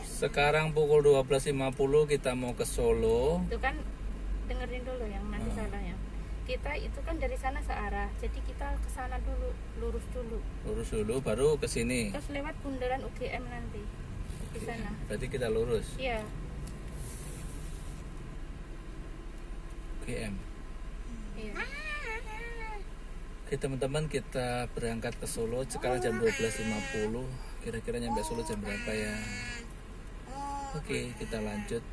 Sekarang pukul 12.50 kita mau ke Solo. Itu kan dengerin dulu yang nanti salahnya. Kita itu kan dari sana searah, jadi kita ke sana dulu, lurus dulu Baru ke sini. Terus lewat bundaran UGM nanti. Di sana. Berarti kita lurus. Iya. UGM. Iya. Oke teman-teman, kita berangkat ke Solo sekarang jam 12.50. Kira-kira nyampe Solo jam berapa ya? Oke, kita lanjut.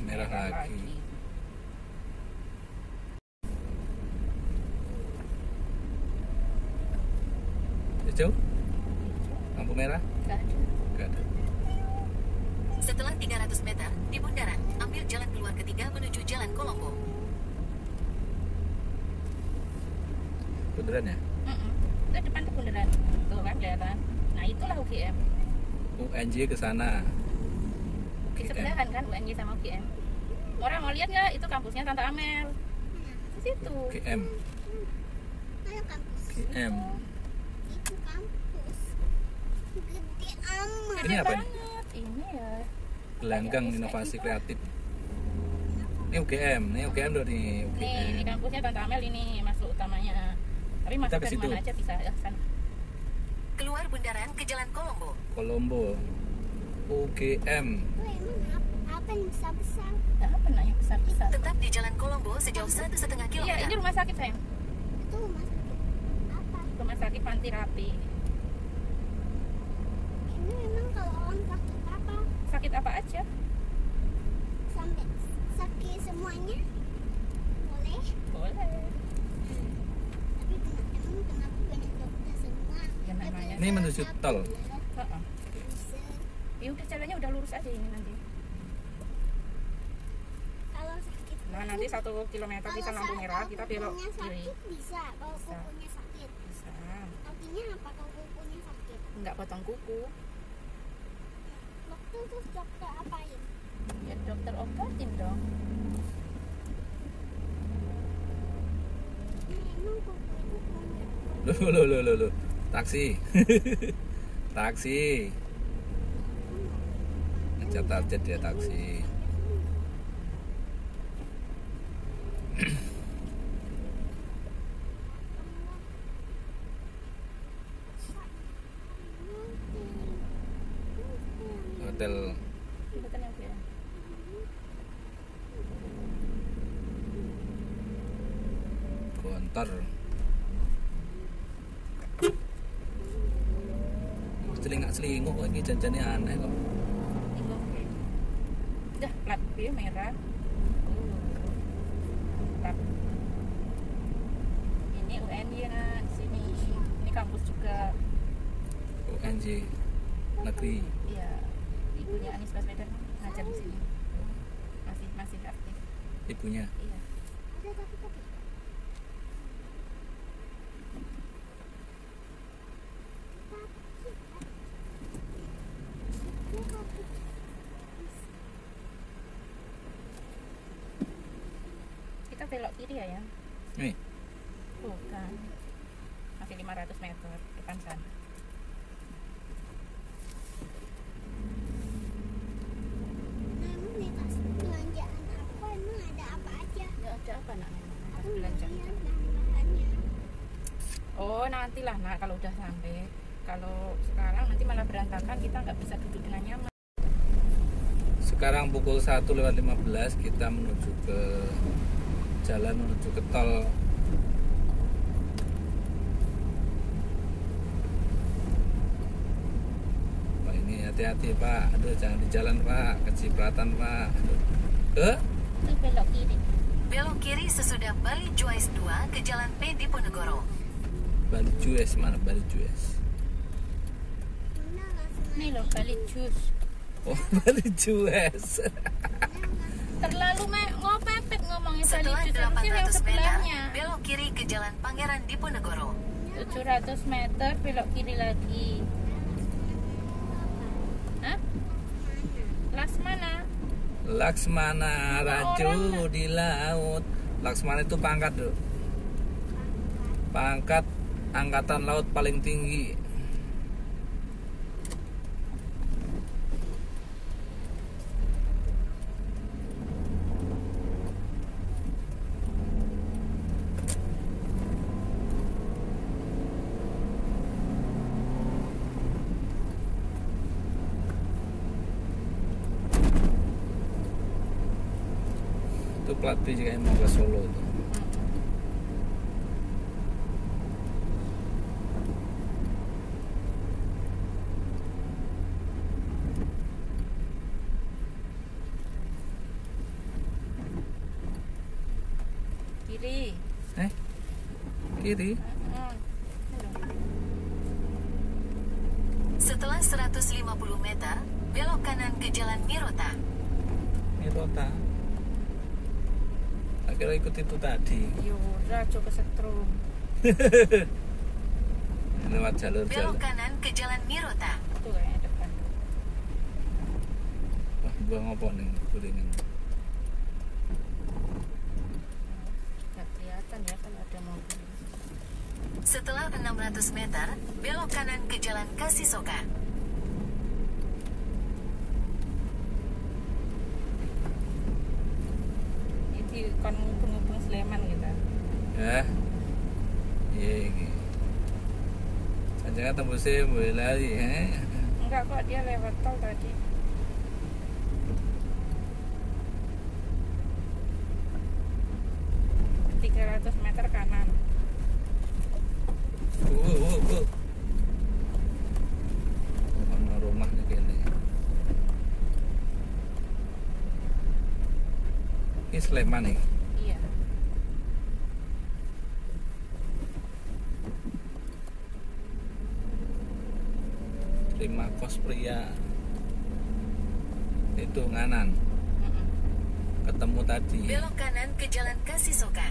Merah lagi. Hijau? Lampu merah? Gak ada. Setelah 300 meter di bundaran, ambil jalan keluar ketiga menuju Jalan Kolombo. Bundaran ya? Itu depan tuh bundaran. Tuh kan kelihatan. Nah, itulah UGM. UNJ ke sana. Di sebelahan kan UNJ sama UGM. Orang mau lihat nggak? Itu kampusnya Tante Amel. Di situ. UGM. UGM. Itu kampus gede amat. Ini apa nih? Ini ya. Gelanggang Inovasi Kreatif. Ini UGM dong nih. Nih, ini kampusnya Tante Amel ini masuk utamanya. Tapi masuk dari mana aja bisa ya kan. Keluar bundaran ke Jalan Kolombo. Kolombo. UGM. Itu emang apa yang besar-besar? Apa nak yang besar-besar? Tetap di Jalan Kolombo sejauh 1,5 km. Iya, ini rumah sakit sayang. Itu rumah sakit apa? Rumah sakit Panti Rapi. Ini emang kalau orang sakit apa? Sakit apa aja? Sampai sakit semuanya? Boleh? Boleh. Tapi emang kenapa banyak dokter semua? Ya, namanya. Ini menuju tol. Heeh. Ya udah jalannya udah lurus aja ini nanti. Kalau sakit Nah, nanti 1 kilometer bisa lampu merah, kita belok kukunya kiri. sakit bisa. Kalau Bisa. kukunya sakit. Bisa. Artinya apa kalau kukunya sakit? Enggak potong kuku. Dokter terus dokter apain? Ya dokter obatin dong. Emang kuku itu punya Loh. Taksi. Taksi. Ngecat target dia taksi. Hotel Betul yang bilang. Gontor. Selingak-selinguk kok, ini janjane aneh kok. Udah plat B merah. Plat. Ini UNY nak sini. Ini kampus juga. UNJ negeri. Iya. Ibunya Anies Baswedan ngajar di sini. Masih aktif. Ibunya. Iya. ada tapi Kita belok kiri ya, yang? Nih, Bukan. Masih 500 meter depan sana. emang di tas belanjaan apa emang ada apa aja? Ya ada apa nak? Memang Aku belanja. lihat bahan-bahannya. Oh nantilah nak kalau udah sampai. Kalau sekarang nanti malah berantakan, kita nggak bisa duduk dengan nyaman. sekarang pukul 1:15 kita menuju ke jalan menuju ke tol. Wah ini hati-hati Pak, aduh jangan di jalan Pak, kecipratan Pak. Aduh. Itu belok kiri. Belok kiri sesudah Bali Juais 2 ke Jalan P Diponegoro. Bali Jues, mana Bali Jues? Mana langsung Ini loh balik jus. Oh, menuju wes. Terlalu ngopepet ngomongin tadi Setelah terusnya yang 800 meter, sebelahnya. belok kiri ke Jalan Pangeran Diponegoro. 700 meter belok kiri lagi. Hah? Laksmana. Laksmana Raju di laut. Laksmana itu pangkat, Dok. Pangkat angkatan laut paling tinggi. Itu plat B jika mau ke Solo itu. Kiri. Kiri. Setelah 150 meter, belok kanan ke Jalan Mirota. Ini Rota. Akhirnya ikut itu tadi. Yura coba kesetrum. Lewat Belok jalur-jalur. kanan ke Jalan Mirota. Tuh kayaknya depan. Wah, buang apa nih kuringan. Nggak kelihatan ya kalau ada mobil. Setelah 600 meter, belok kanan ke Jalan Kasisoka. Ini kon ngubung-ngubung Sleman kita. Ya. Iya iki. Jangan tembusnya boleh lari, Enggak kok, dia lewat tol tadi. Meter kanan. Mana rumahnya kene. Ini Sleman nih. Iya. Terima kos pria. Itu nganan. Mm-mm. Ketemu tadi. Belok kanan ke Jalan Kasisoka.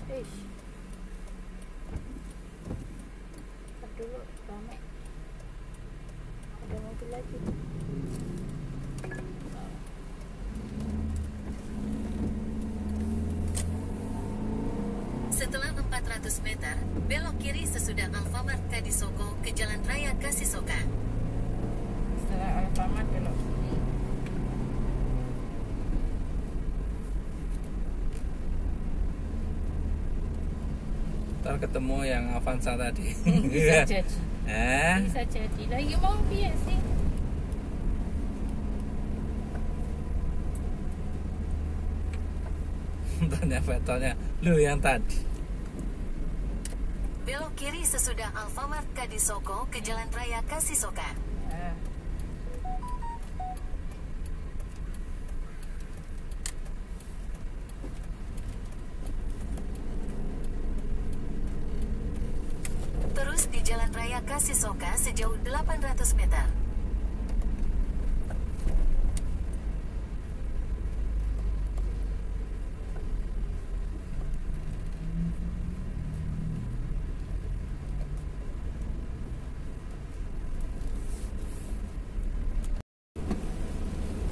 Ish. Ntar dulu rame. Ada mobil lagi. Setelah 400 meter, belok kiri sesudah Alfamart Kadisoko ke Jalan Raya Kasisoka. Setelah Alfamart belok kiri. Ntar ketemu yang Avanza tadi. Bisa jadi. Eh? Bisa jadi. Lagi mau piye sih? Tanya vetolnya, lu yang tadi. Belok kiri sesudah Alfamart Kadisoko ke Jalan Raya Kasisoka. Ya. Terus di Jalan Raya Kasisoka sejauh 800 meter.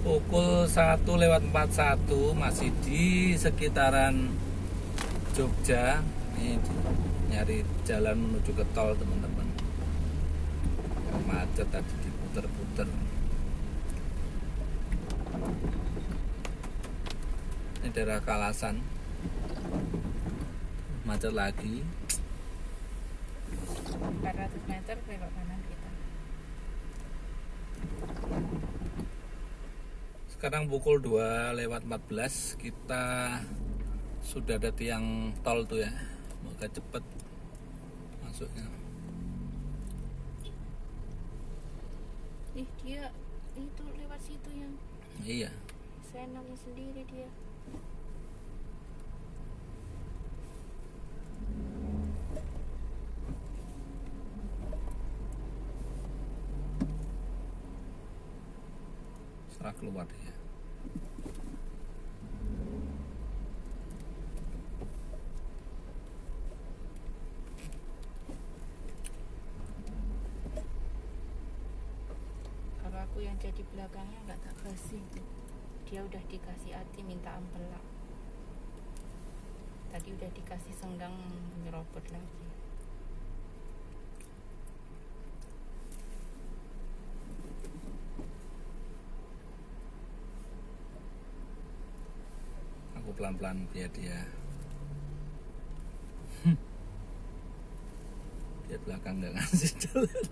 Pukul 1:41 masih di sekitaran Jogja. Ini nyari jalan menuju ke tol, teman-teman. Macet tadi diputer-puter. Ini daerah Kalasan. Macet lagi. 400 meter belok kanan kita. Sekarang pukul 2:14, kita sudah ada tiang tol tuh ya. Semoga cepet masuknya. Dia itu lewat situ yang Iya. seenaknya sendiri dia. Serah keluar dia. Kalau aku yang jadi belakangnya nggak tak kasih. Dia udah dikasih hati minta ampela. Tadi udah dikasih senggang nyerobot lagi. Aku pelan-pelan biar dia dia belakang nggak ngasih jalan.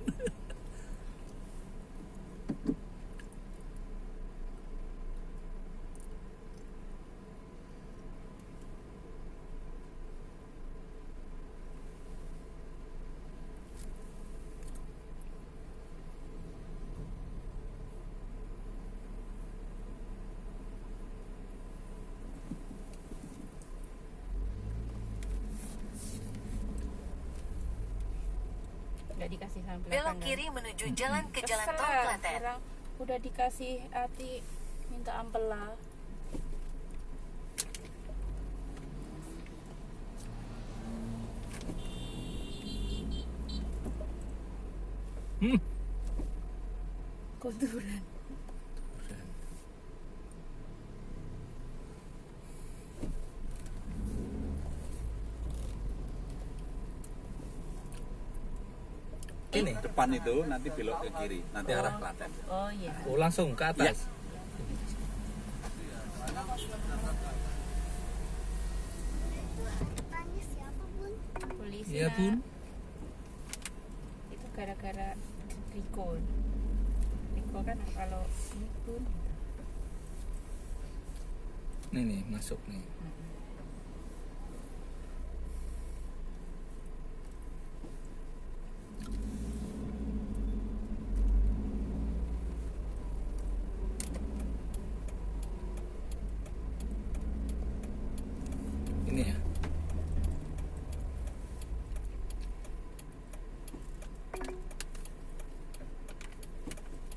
Nggak dikasih sama Belok belakang. kiri menuju jalan ke Jalan Kesel Tol lah, Klaten. orang udah dikasih hati minta ampela. Hmm. Kotoran. Ini. Depan itu nanti belok ke kiri, nanti arah Klaten. Oh iya. Oh, langsung ke atas. Tanya siapa pun. Polisi. Iya, Nak. Bun. Itu gara-gara Riko. Riko kan kalau ini Bun. Nih masuk nih. Ini ya.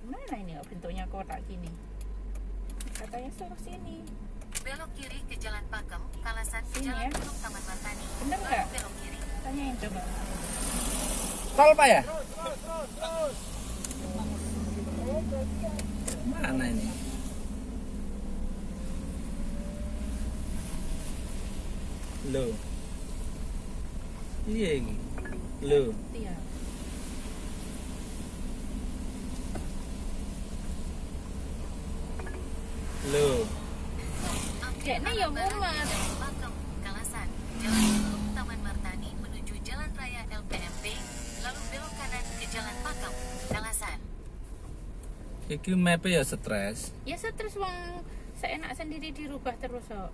Mana ini bentuknya kotak gini? Katanya suruh sini. Belok kiri ke Jalan Pakem, Kalasan ke Sini Jalan ya. Gunung Taman Martani. Bener Lalu nggak? belok kiri. Tanyain coba. Tol Pak ya? Mana ini? Loh. Iya ini. Loh. Iya. Loh. Kayaknya ya mumet. Pakem, Kalasan, Jalan Gunung Taman Martani menuju Jalan Raya LPMP, lalu belok kanan ke Jalan Pakem, Kalasan. Iki map ya stres. Ya stres wong seenak sendiri dirubah terus kok.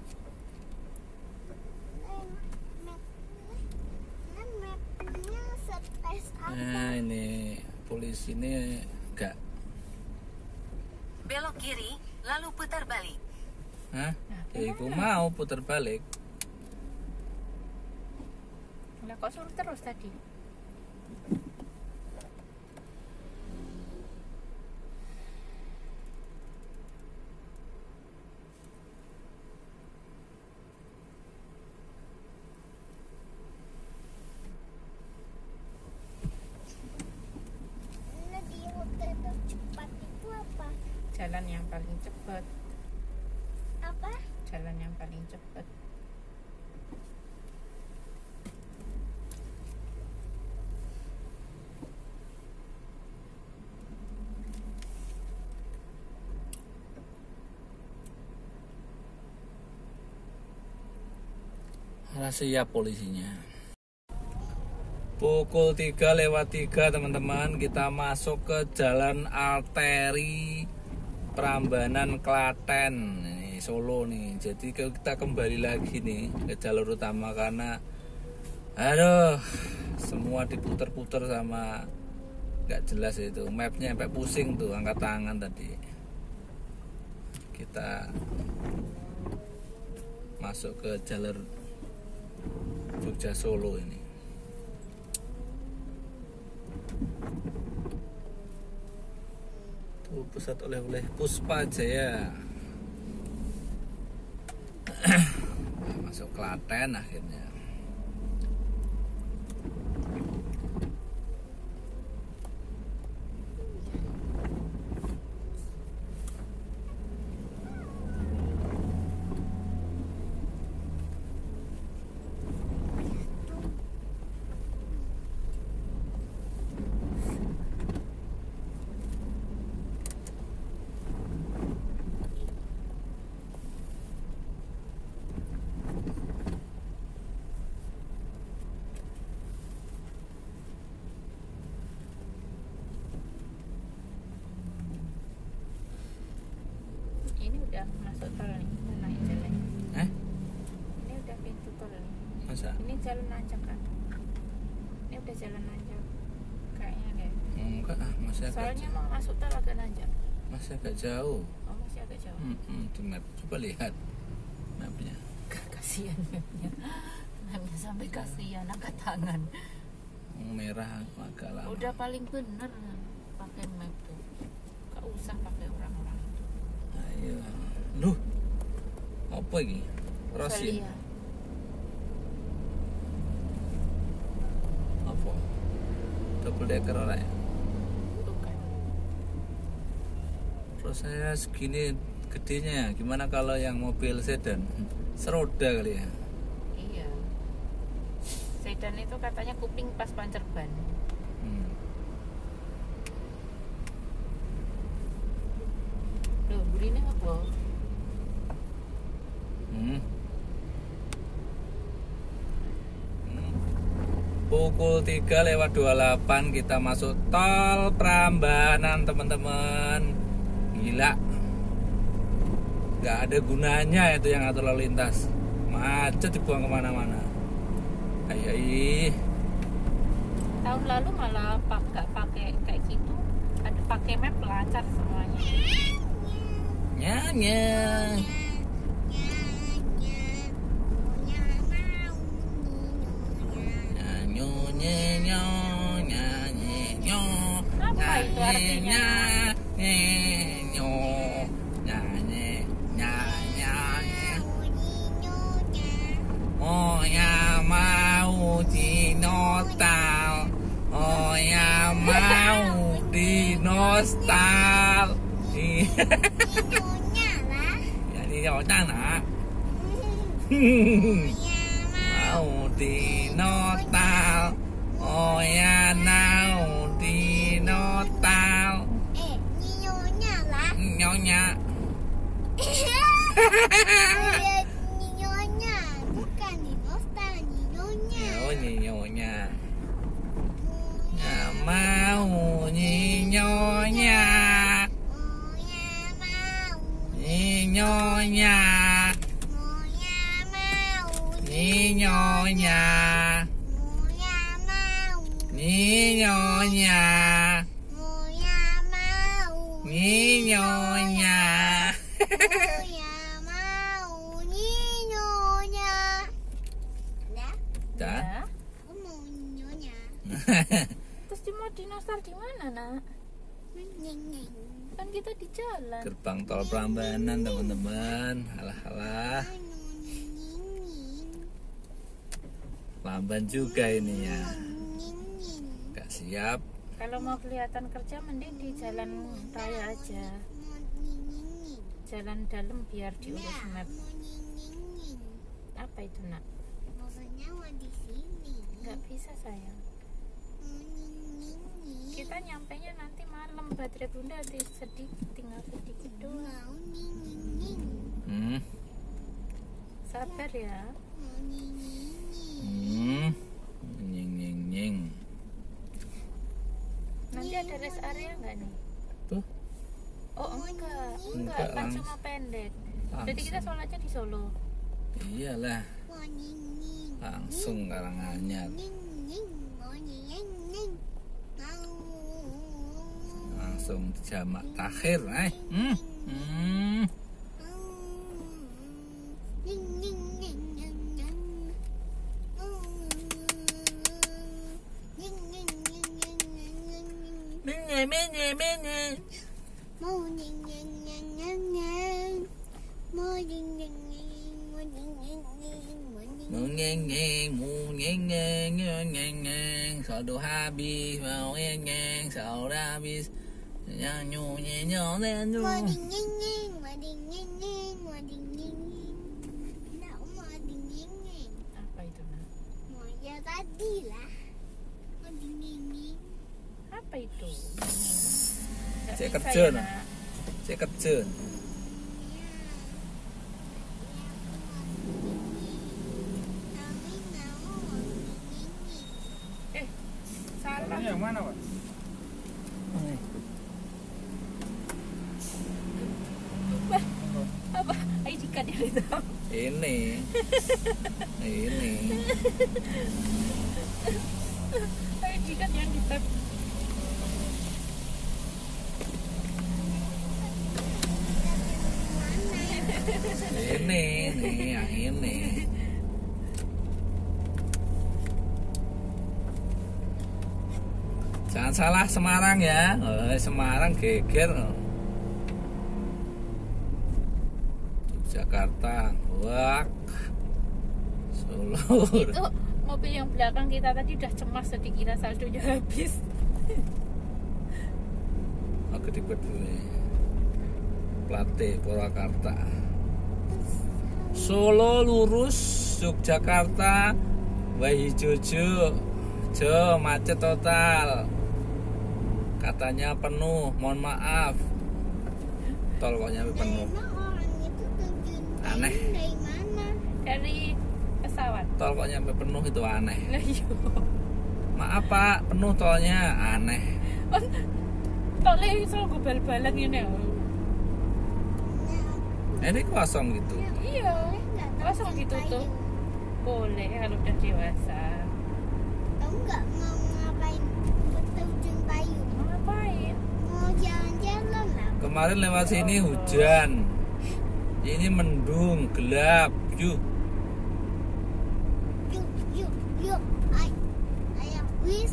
Mapnya stres apa? Nah ini polisi ini enggak. Belok kiri, lalu putar balik. Hah? Ya iku mau putar balik. Lah kok suruh terus tadi? Nah, di hotel cepat itu apa? Jalan yang paling cepat. Apa? Jalan yang paling cepat. Siap polisinya. Pukul 3:03 teman-teman, kita masuk ke Jalan Arteri Prambanan Klaten, ini Solo nih. Jadi kita kembali lagi nih ke jalur utama karena Aduh, semua diputer-puter sama nggak jelas itu. Mapnya sampai pusing tuh, angkat tangan tadi. Kita masuk ke jalur Jogja Solo ini. Tuh pusat oleh-oleh Puspa Jaya. Masuk Klaten akhirnya. Ini udah masuk tol nih, udah naik jalan. Ini udah pintu tol nih. Masa? Ini jalan nanjak kan? Ini udah jalan nanjak. Kayaknya deh. Enggak, masih agak Soalnya mau masuk tol agak nanjak. masih agak jauh. Oh masih agak jauh. Di map, coba lihat mapnya. Kasihan mapnya. Mapnya sampai kasihan angkat tangan. Merah agak lama. Udah paling bener pakai map tuh. Gak usah pakai orang-orang. Ayo. Duh. Apa ini? Rosin. Valia. Apa? Double decker ora ya? Bukan. Terus saya segini gedenya, gimana kalau yang mobil sedan? Seroda kali ya? Iya. Sedan itu katanya kuping pas pancer ban. Loh, burine apa? Pukul 3:28 kita masuk tol Prambanan teman-teman. Gila. Gak ada gunanya itu yang atur lalu lintas. Macet dibuang kemana-mana. Ayo. Tahun lalu malah gak pakai kayak gitu. Ada pakai map lancar semuanya. Nyanyi. Apa itu artinya? Oh ya mau dinostal. Oh ya mau dinostal. Ya nyonya nak. Mau dinotal. Oh ya mau dinotal. Nyonya. Bukan dinostal, nyonya. Oh nyonya. Ya mau nyonya. Nyonya. Nyonya. Nyonya. Nyonya. Dah. Ya. Aku mau nyonya. Terus mau dinostal di mana, Nak? Nyeng. Kan kita di jalan. Gerbang tol Prambanan teman-teman. Alah. Lamban juga ini ya. Gak siap. Kalau mau kelihatan kerja mending di jalan raya aja. Jalan dalam biar diurus map. Apa itu, Nak? Maksudnya mau di sini. Nggak bisa, sayang. Kita nyampainya nanti malam. Baterai bunda tinggal sedikit doang. Mau nying. Sabar ya. Mau nying. Nying. Nanti ada rest area nggak nih? Tuh. Oh enggak Enggak, kan langsung. cuma pendek. Jadi Langsung. kita sholatnya di Solo. Iyalah. Langsung Karanganyar. Langsung jamak takhir, Saldo habis, mau ngeng, saldo habis, nyanyu nyanyu nyanyu. Apa itu, Nak? Ya tadi lah. Apa itu? Nggak Cek bisa kerja, ya, Nak. Nak. Saya kerja. Salah. Yang mana, Pak? Apa? ID card yang itu. Ini. ID card yang kita. Ini yang ini. Jangan salah Semarang ya. Semarang geger. Jakarta, wak, Solo. Itu mobil yang belakang kita tadi udah cemas, dikira saldonya habis. Aku dibedui Plate Purwakarta. Solo lurus, Yogyakarta, Wahijojo, macet total. Katanya penuh, mohon maaf. Tol kok nyampe penuh. Emang orang itu terjun Aneh. dari mana? Dari pesawat. Tol kok nyampe penuh itu aneh. Lah iya. Maaf Pak, penuh tolnya, aneh. Tolnya iso gue bal-balan ini. Ini kosong gitu. Iya. Langsung ditutup. Boleh kalau udah dewasa. Kamu nggak mau ngapain? Terjun payung. Mau ngapain? Mau jalan-jalan lah. Kemarin lewat sini hujan. Ini mendung, gelap. Yuk. Yuk. Ayo wis.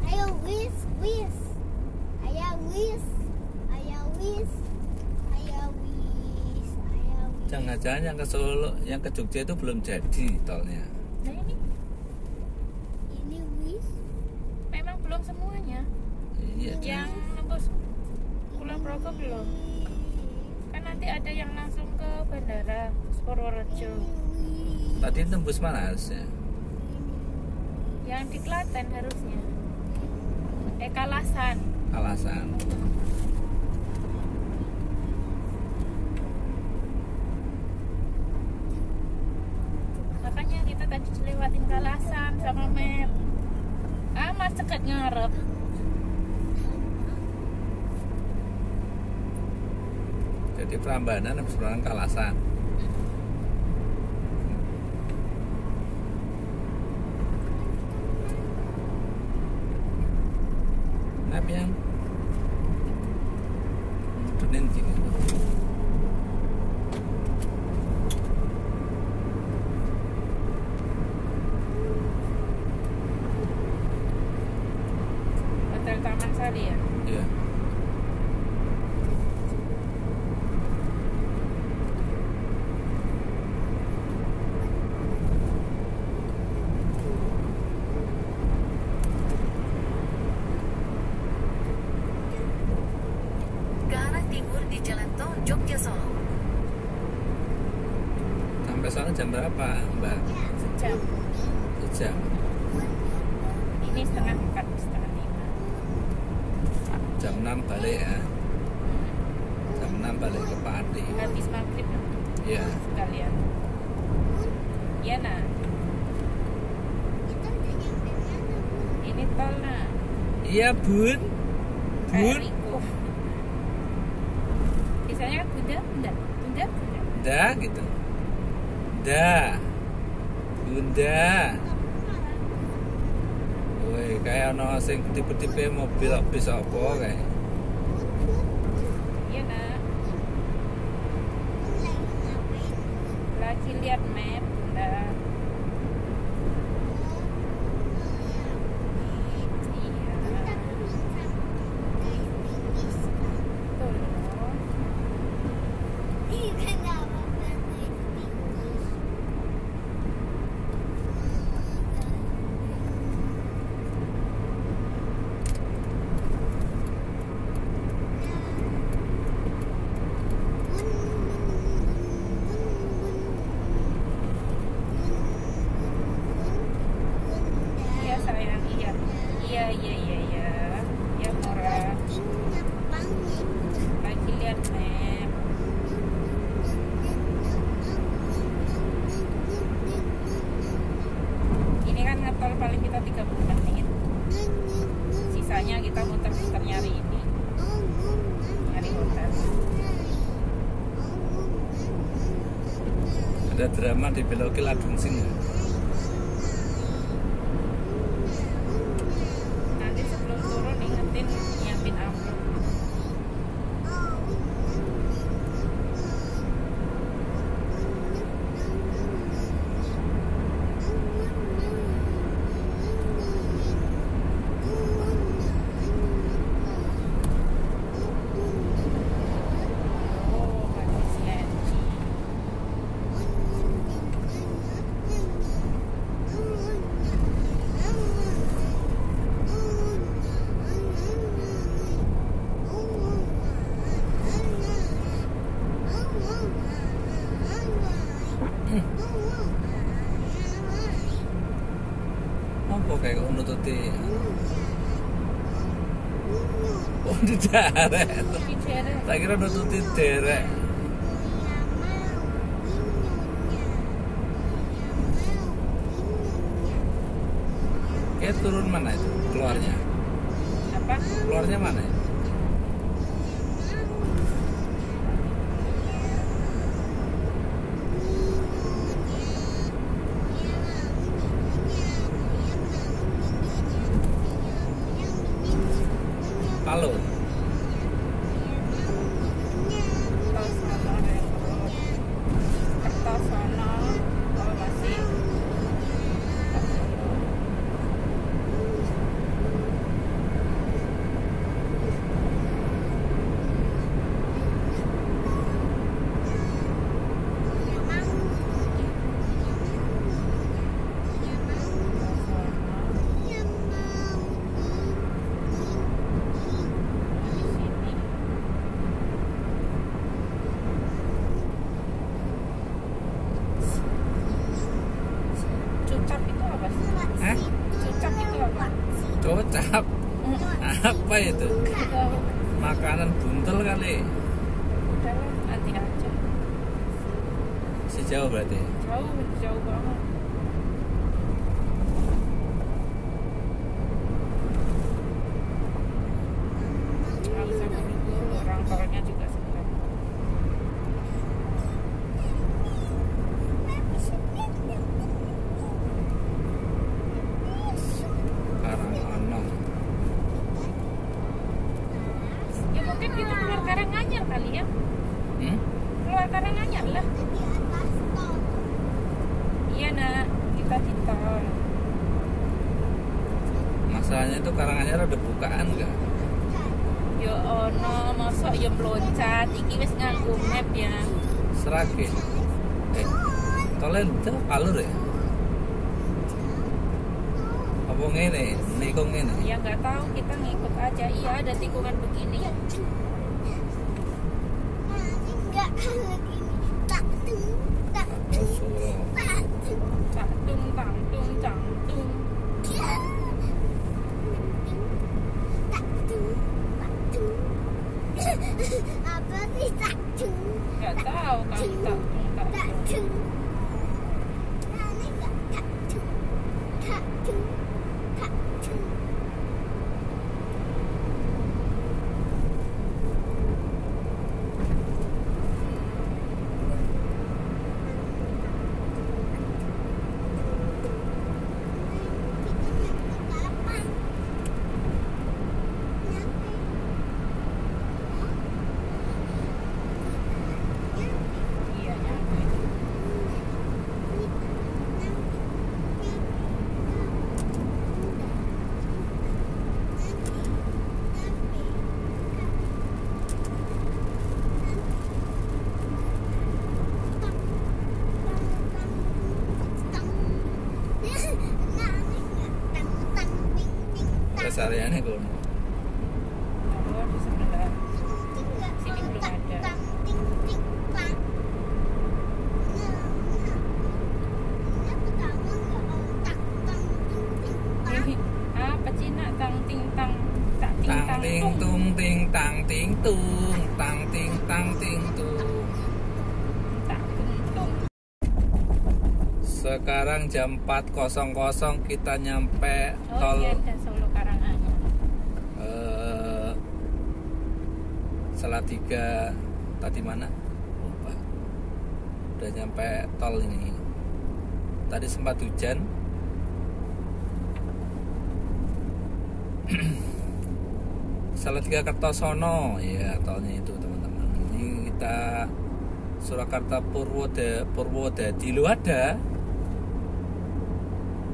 Ayo wis. Jangan-jangan yang ke Solo, yang ke Jogja itu belum jadi tolnya. Nah Ini wis. memang belum semuanya. Iya. Yang nembus Kulon Progo belum. Kan nanti ada yang langsung ke bandara Purworejo. Tadi tembus mana harusnya? Yang di Klaten harusnya. Kalasan. Alasan. Makanya kita tadi lewatin Kalasan sama Mer. Mas cekat ngarep. Jadi Prambanan habis Prambanan Kalasan. Tapi yang Dunin gini. Hotel Taman Sari ya. Iya. Ke arah timur di Jalan Tol Jogja Solo. Sampai sana jam berapa, Mbak? Sejam. Sejam. Ini setengah 4, setengah 5. Jam 6 balik ya. Jam 6 balik ke Pati. Habis maghrib Iya. sekalian. Iya nah. Kita udah nyampe mana, Bu? Ini tol nah. Iya, Bun. Bun. Riko. Biasanya kan bunda. Dah gitu. Bunda. Bunda. Woi, kayak ono sing tipe-tipe mobil bis apa kayak. Iya nak. Lagi lihat map Bunda. Iya. Betul loh. Iya sayang, iya. Iya, iya, iya, iya. Ya Mora. Lagi lihat map. Ini kan ngetol paling kita 30 menit. Sisanya kita muter-muter nyari ini. Nyari hotel. Ada drama di beloki Ladung Sing. Nanti sebelum turun ingetin nyiapin amplop. Oh, habis CNG. Apa kayak kok nututi? Oh, di derek. Di daerah Tak kira nututi derek. Kayak turun mana itu? Keluarnya? apa? Keluarnya mana ya? Palu. Kertosono Rekrut. Kertosono. Oh masih. Cucap itu apa sih? Hah? Cucap itu apa? Kocap. Apa itu? Tahu. Makanan buntel kali. Udah lah, nanti aja. Si jauh berarti. Jauh, jauh banget. Nggak bisa buru-buru, orang tolnya juga sebentar. Karangano. Ya mungkin kita keluar Karanganyar kali ya. Hmm? Keluar Karanganyar lah. Iya nak, kita di tol. Masalahnya itu Karanganyar ada bukaan nggak? Yo ono, mosok yo meloncat. Iki wis nganggo map ya. Seragen. Tolnya itu alur ya? Apa ngene? Niko ngene? Ya nggak tahu, kita ngikut aja. Iya ada tikungan begini. Rasulullah. Cangtung, tangtung, cangtung. Apa sih takjung? Nggak tahu kali tangtung, tangtung. Takjung. Ini nggak takjung. Takjung. Takjung. rest areanya kono. Oh, di sebelah. Sini belum ada. Tang ting ting tang. Nah, pertama nggak mau tak tang ting ting tang. Apa Cina tang ting tang tak ting Tang tang ting tung. tung ting tang ting tung, tang ting tang ting tung. Tak tung tung. Sekarang jam 4.00 kita nyampe Oh tol iya ada Solo Karanganyar. Salatiga tadi mana? Lupa. Udah nyampe tol ini. Tadi sempat hujan. Salatiga Kertosono, ya tolnya itu teman-teman. Ini kita Surakarta Purwodadi lu ada.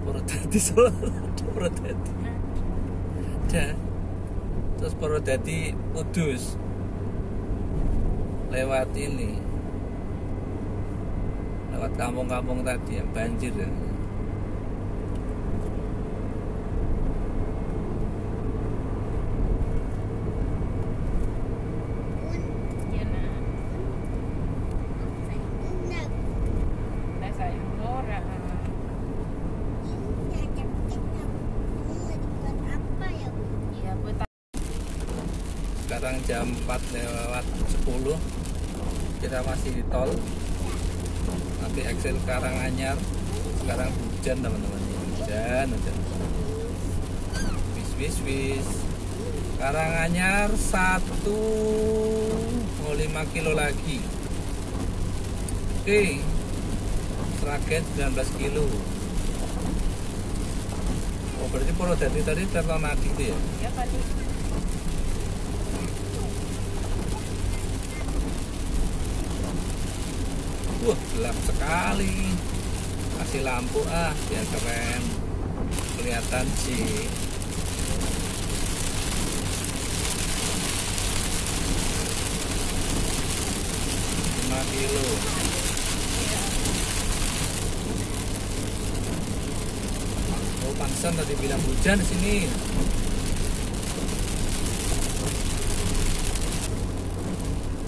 Purwodadi Solo ada Purwodadi. Ada. Terus Purwodadi Kudus. Lewat ini. Lewat kampung-kampung tadi yang banjir ya. Iya nah. Nah, Nah sayang orang. ini ada kita. Mau dibuat apa ya, Bu? Iya buat Sekarang jam 4:10. Kita masih di tol. Nanti Excel Karanganyar. Sekarang hujan teman-teman. Hujan. Wis. Karanganyar 1,5 kilo lagi. Oke. Sragen 19 kilo. Oh berarti Purwodadi tadi Tirtonadi itu ya? ya kali. Wah, gelap sekali. Kasih lampu biar keren. Kelihatan sih. Kilo. Oh, pantesan tadi bilang hujan di sini.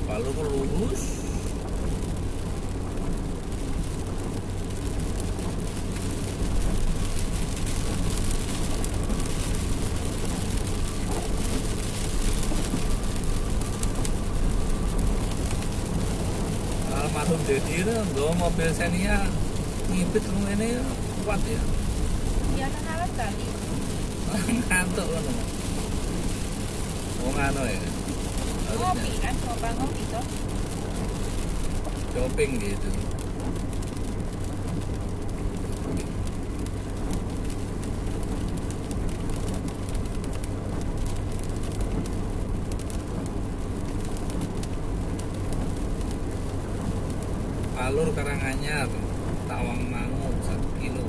Lalu lurus. Almarhum Dedi itu bawa mobil Xenia ngipit rumah ini kuat ya. Iya kan alat kali. Ngantuk kan. Oh ngano ya. Ngopi kan, coba ngopi toh. Shopping gitu. Alur Karanganyar, Tawangmangu 1 kilo.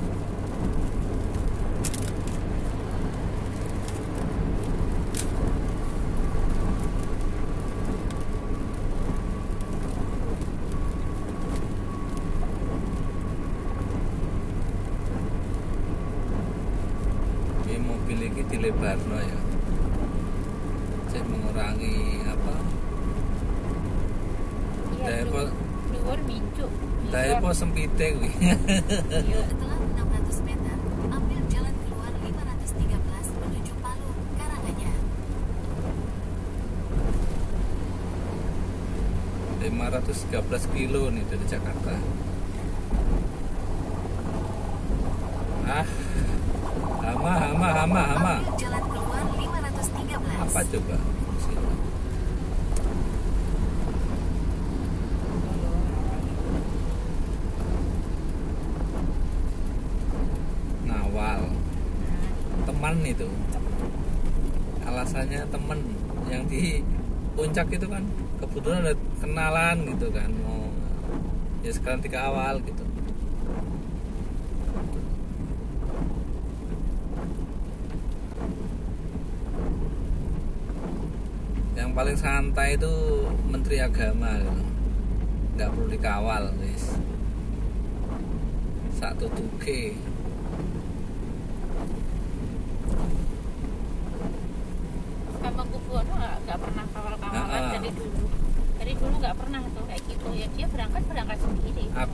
Ini mobil ini dilebarno ya. Saya mengurangi apa? Iya, Daya luar mincu. Daya po sempite kuwi. Iya. Setelah 600 meter, ambil jalan keluar 513 menuju Palu, Karanganyar. 513 kilo nih dari Jakarta. Hama. Ambil jalan keluar 513. Apa coba? Ngawal. Teman itu. Alasannya teman yang di puncak itu kan kebetulan ada kenalan gitu kan, mau ya sekarang dikawal gitu. Yang paling santai itu Menteri Agama gitu. Nggak perlu dikawal guys. Satu tuke.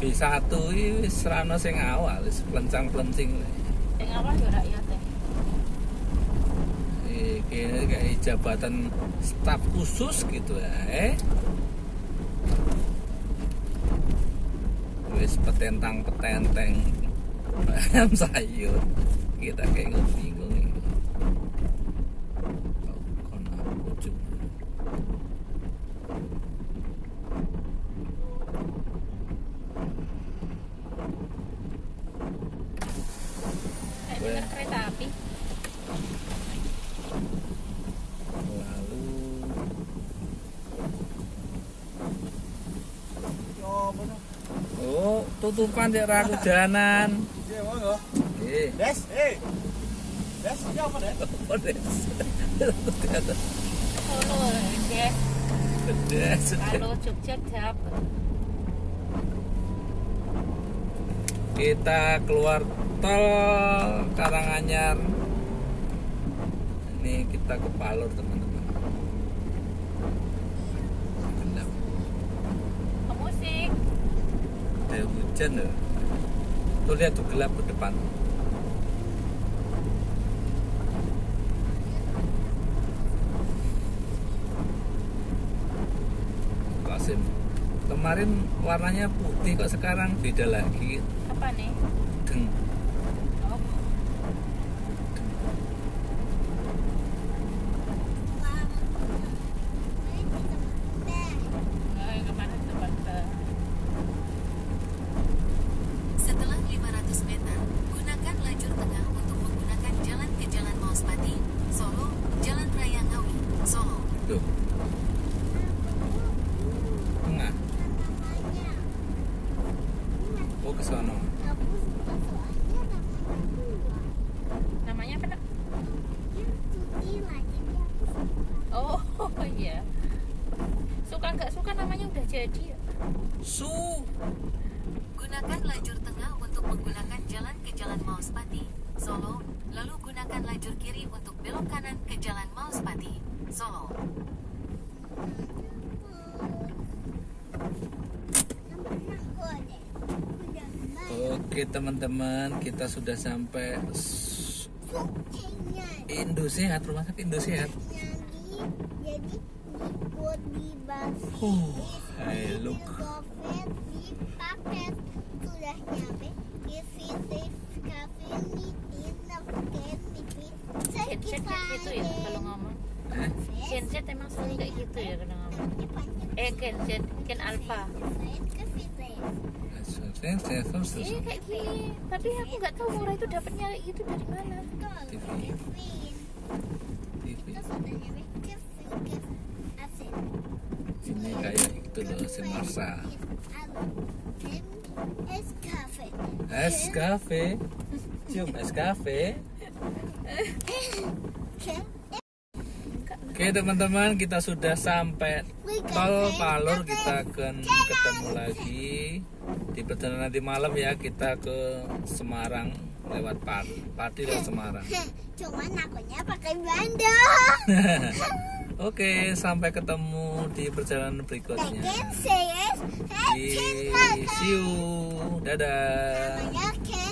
B1 iki wis ra ono sing awal, wis plencang-plencing. Sing awal ya rakyat teh. Kayaknya kayak jabatan staf khusus gitu ya. Wis petentang-petenteng ayam sayur. Kita kayak bingung ini. Kono ujung. Kayak dengar kereta api. Lalu oh, tutupan cek ra hujanan. Iya, monggo. Des, Des, ini apa, Des? Apa Des? Solo deh. Des. Kalau Jogja dapet. Kita keluar tol Karanganyar. Ini kita ke Palur teman-teman. Gelap. Ke musik. Ada hujan loh. Tuh lihat tuh gelap ke depan. Kasim. Kemarin warnanya putih kok sekarang beda lagi. Apa nih? Deng. Oh, nggak kemana tempat Setelah 500 meter, gunakan lajur tengah untuk menggunakan jalan ke Jalan Mauspati, Solo, Jalan Raya Ngawi, Solo. Tuh. Tengah. Oh ke sono. namanya apa nak? Oh iya. Suka nggak suka namanya udah jadi ya. Su. Gunakan lajur tengah untuk menggunakan jalan ke Jalan Mauspati, Solo, lalu gunakan lajur kiri untuk belok kanan ke Jalan Mauspati, Solo. Oke teman-teman, kita sudah sampai Indosehat, rumah sakit Indosehat. Jadi dibuat di basi. Hai look. Di paket sudah nyampe di visit cafe meeting Genset kayak gitu ya kalau ngomong. Genset emang selalu kayak gitu ya kalau ngomong. Genset, Gen Alpha. Iya kayak gini. Tapi aku nggak tahu Murah itu dapatnya kayak gitu dari mana. TV. Ini kayak itu loh, Semarsa. Es cafe. Cium es cafe. Oke teman-teman, kita sudah sampai tol Palur. Kita akan ketemu lagi di perjalanan nanti malam ya. Kita ke Semarang lewat Pati lewat Semarang. Cuman akunya pakai bandung. Oke, sampai ketemu di perjalanan berikutnya. Like and say it. See you. Dadah. Namanya Ken.